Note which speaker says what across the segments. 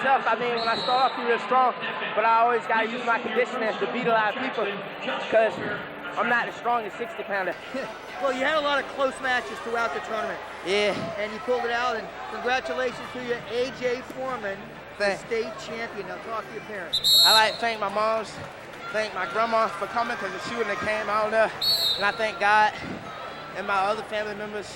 Speaker 1: myself, I mean, when I start off, I'm real strong, but I always got to use my conditioning to beat a lot of people because I'm not the strongest 60-pounder.
Speaker 2: Well, you had a lot of close matches throughout the tournament.
Speaker 1: Yeah.
Speaker 2: And you pulled it out, and congratulations to you, A.J. Foreman, the state champion. Now talk to your parents.
Speaker 1: I like to thank my moms, thank my grandma for coming because if she wouldn't have came out there. And I thank God and my other family members,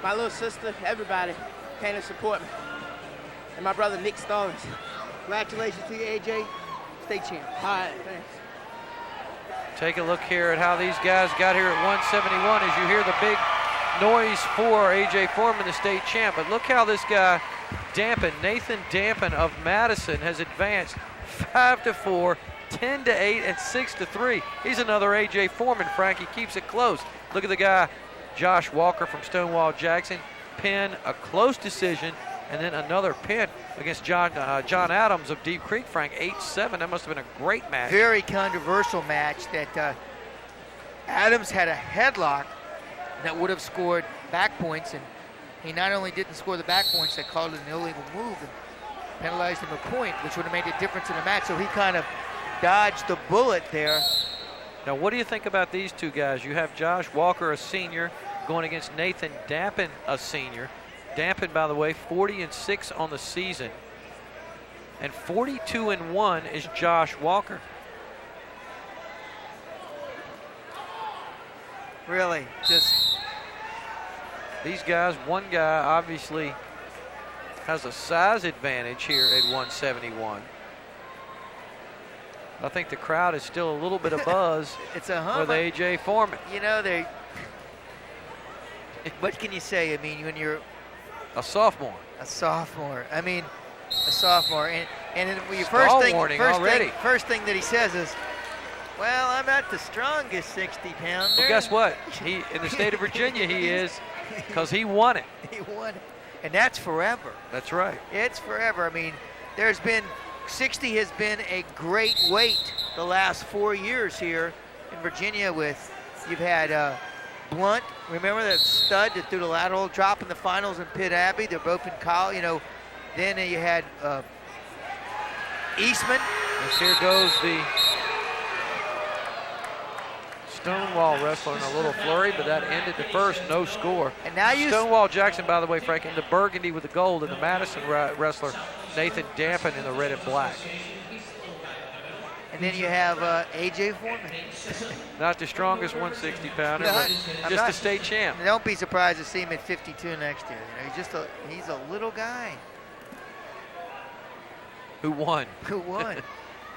Speaker 1: my little sister, everybody came to support me. And my brother, Nick Stallings.
Speaker 2: Congratulations to you, A.J. State champ.
Speaker 1: All right, thanks.
Speaker 3: Take a look here at how these guys got here at 171 as you hear the big noise for A.J. Foreman, the state champ. But look how this guy, Dappen, Nathan Dappen of Madison, has advanced 5-4, 10-8, and 6-3. He's another A.J. Foreman, Frank. He keeps it close. Look at the guy, Josh Walker from Stonewall Jackson. Pin, a close decision, and then another pin against John Adams of Deep Creek, Frank, 8-7. That must have been a great match.
Speaker 2: Very controversial match that Adams had a headlock that would have scored back points, and he not only didn't score the back points, they called it an illegal move and penalized him a point, which would have made a difference in the match. So he kind of dodged the bullet there.
Speaker 3: Now, what do you think about these two guys? You have Josh Walker, a senior, going against Nathan Dappen, a senior. Dappen, by the way, 40-6 on the season, and 42-1 is Josh Walker.
Speaker 2: Really, just
Speaker 3: these guys, one guy obviously has a size advantage here at 171. I think the crowd is still a little bit of buzz
Speaker 2: it's a hum
Speaker 3: with A.J. Foreman.
Speaker 2: You know, what can you say? I mean, when you're
Speaker 3: a sophomore.
Speaker 2: I mean, a sophomore. And your first thing that he says is, well, I'm not the strongest 60-pounder.
Speaker 3: Well, guess what? He, in the state of Virginia, he is, because he won it.
Speaker 2: He won it. And that's forever.
Speaker 3: That's right.
Speaker 2: It's forever. I mean, 60 has been a great weight the last 4 years here in Virginia you've had Blunt, remember that stud that threw the lateral drop in the finals in Pitt Abbey? They're both in college, you know. Then you had Eastman.
Speaker 3: And here goes the Stonewall wrestler in a little flurry, but that ended the first, no score.
Speaker 2: And now
Speaker 3: Stonewall Jackson, by the way, Frank, in the burgundy with the gold, and the Madison wrestler, Nathan Dappen, in the red and black.
Speaker 2: And then you have A.J. Foreman.
Speaker 3: Not the strongest 160-pounder, but just the state champ.
Speaker 2: Don't be surprised to see him at 52 next year. You know, he's a little guy.
Speaker 3: Who won?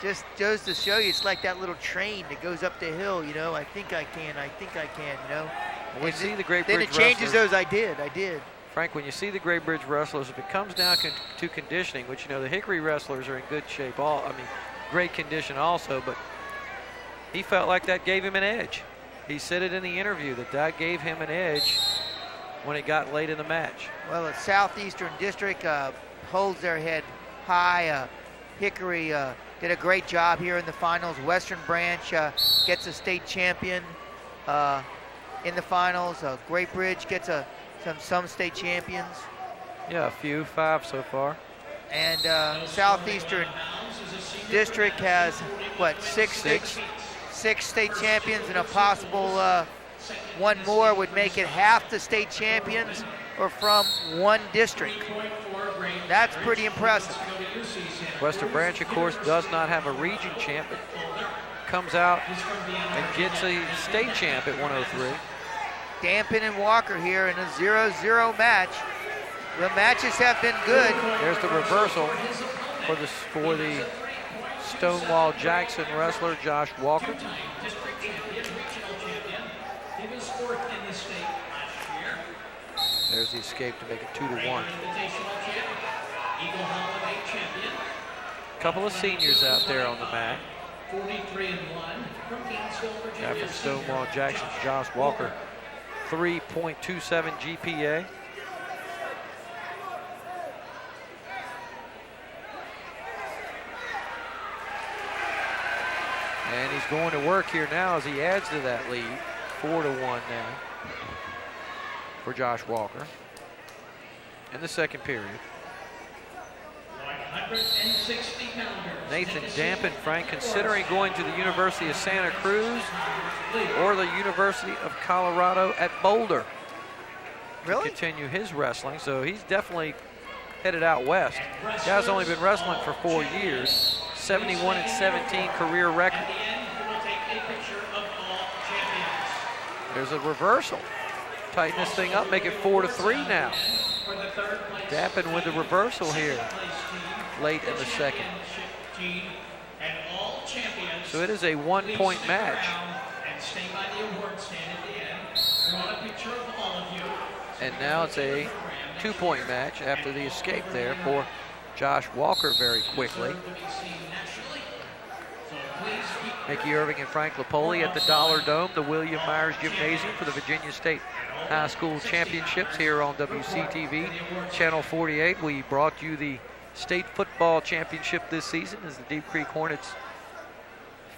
Speaker 2: Just goes to show you, it's like that little train that goes up the hill, you know. I think I can, you know.
Speaker 3: When we see the Great Bridge
Speaker 2: Then it changes
Speaker 3: wrestlers,
Speaker 2: those, I did.
Speaker 3: Frank, when you see the Great Bridge wrestlers, if it comes down to conditioning, which, you know, the Hickory wrestlers are in good shape, great condition also, but he felt like that gave him an edge. He said it in the interview that gave him an edge when it got late in the match.
Speaker 2: Well, the Southeastern District holds their head high. Hickory did a great job here in the finals. Western Branch gets a state champion in the finals. Great Bridge gets some state champions.
Speaker 3: Yeah, a few, 5 so far.
Speaker 2: And Southeastern District has, what, six state champions, and a possible one more would make it half the state champions or from one district. That's pretty impressive.
Speaker 3: Western Branch, of course, does not have a region champ, but comes out and gets a state champ at 103.
Speaker 2: Dappen and Walker here in a 0-0 match. The matches have been good.
Speaker 3: There's the reversal for the Stonewall Jackson wrestler, Josh Walker. There's the escape to make it 2-1. Couple of seniors out there on the mat. Guy from Stonewall Jackson's Josh Walker, 3.27 GPA. And he's going to work here now as he adds to that lead, 4-1 now for Josh Walker in the second period. Nathan Dappen, Frank, considering going to the University of Santa Cruz or the University of Colorado at Boulder.
Speaker 2: Really?
Speaker 3: To continue his wrestling, so he's definitely headed out west. Guy's only been wrestling for 4 years, 71-17 career record. There's a reversal. Tighten this thing up, make it 4-3 now. Dappen with the reversal here late in the second. So it is a 1-point match. And now it's a 2-point match after the escape there for Josh Walker very quickly. Mickey Irving and Frank Lipoli at the Dollar Dome, the William Myers Gymnasium for the Virginia State High School Championships here on WCTV, Channel 48. We brought you the state football championship this season as the Deep Creek Hornets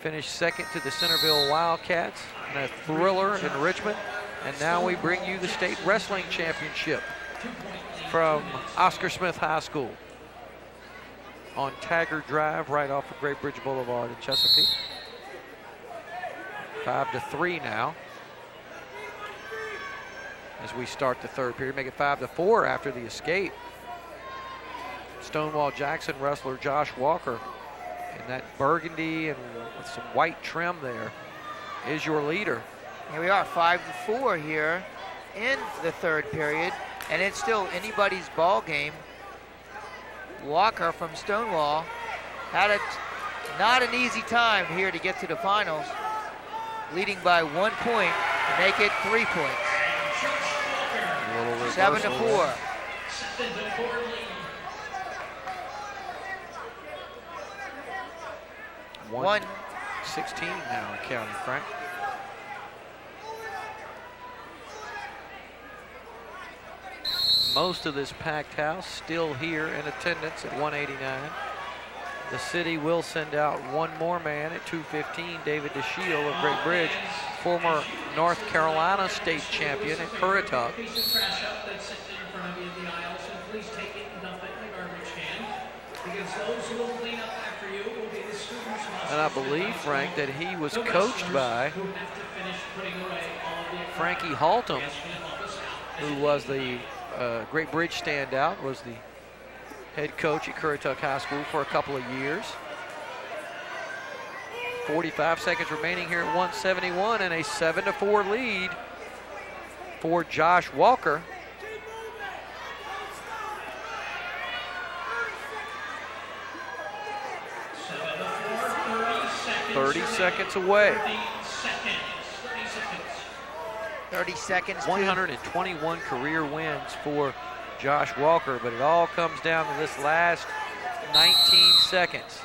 Speaker 3: finished second to the Centerville Wildcats in a thriller in Richmond. And now we bring you the state wrestling championship from Oscar Smith High School on Taggart Drive right off of Great Bridge Boulevard in Chesapeake. 5-3 now as we start the third period. Make it 5-4 after the escape. Stonewall Jackson wrestler Josh Walker in that burgundy and with some white trim there is your leader.
Speaker 2: Here we are, 5-4 here in the third period, and it's still anybody's ball game. Walker from Stonewall had not an easy time here to get to the finals, leading by 1 point to make it 3 points. 7-4.
Speaker 3: 1:16 now in counting, Frank. Most of this packed house still here in attendance at 189. The city will send out one more man at 2:15, David DeShiel of Great Bridge, former North Carolina state champion at Currituck. And I believe, Frank, that he was coached by Frankie Haltom, who was the Great Bridge standout, was the head coach at Currituck High School for a couple of years. 45 seconds remaining here at 171 and a 7-4 lead for Josh Walker. "30 seconds away.
Speaker 2: 30 seconds.
Speaker 3: 121 career wins for Josh Walker, but it all comes down to this last 19 seconds.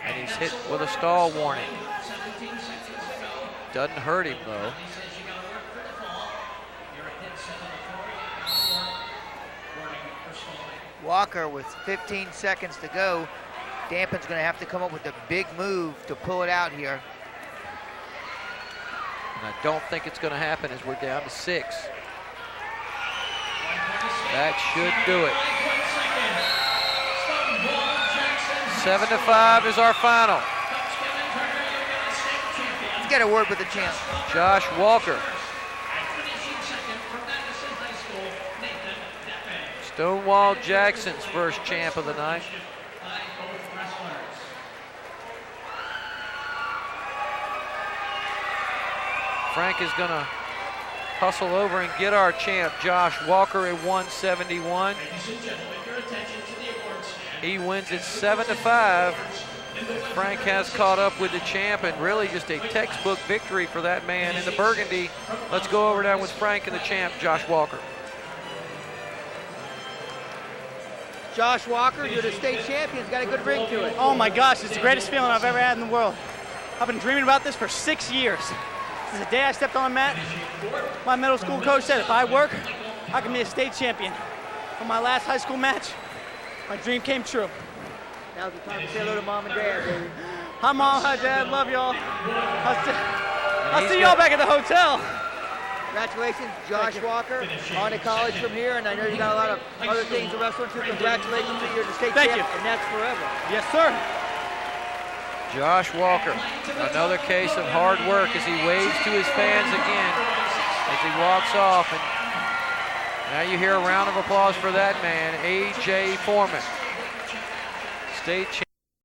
Speaker 3: And he's hit with a stall warning. Doesn't hurt him, though.
Speaker 2: Walker with 15 seconds to go. Dampen's going to have to come up with a big move to pull it out here.
Speaker 3: And I don't think it's going to happen as we're down to 6. That should do it. 7-5 is our final.
Speaker 2: Let's get a word with the champ.
Speaker 3: Josh Walker. Stonewall Jackson's first champ of the night. Frank is going to hustle over and get our champ, Josh Walker, at 171. He wins it 7-5. Frank has caught up with the champ, and really just a textbook victory for that man in the burgundy. Let's go over down with Frank and the champ, Josh Walker.
Speaker 2: Josh Walker, you're the state champion. It's got a good ring to it.
Speaker 4: Oh my gosh, it's the greatest feeling I've ever had in the world. I've been dreaming about this for 6 years. Since the day I stepped on the mat, my middle school coach said if I work, I can be a state champion. On my last high school match, my dream came true.
Speaker 2: Now's the time to say hello to mom and dad, baby.
Speaker 4: Hi mom, hi dad, love y'all. I'll see y'all back at the hotel.
Speaker 2: Congratulations, Josh Walker, on to college from here, and I know you got a lot of other things to wrestle into. Congratulations to you're the state champ, and that's forever.
Speaker 4: Yes, sir.
Speaker 3: Josh Walker, another case of hard work as he waves to his fans again as he walks off. And now you hear a round of applause for that man, A.J. Foreman, state champ.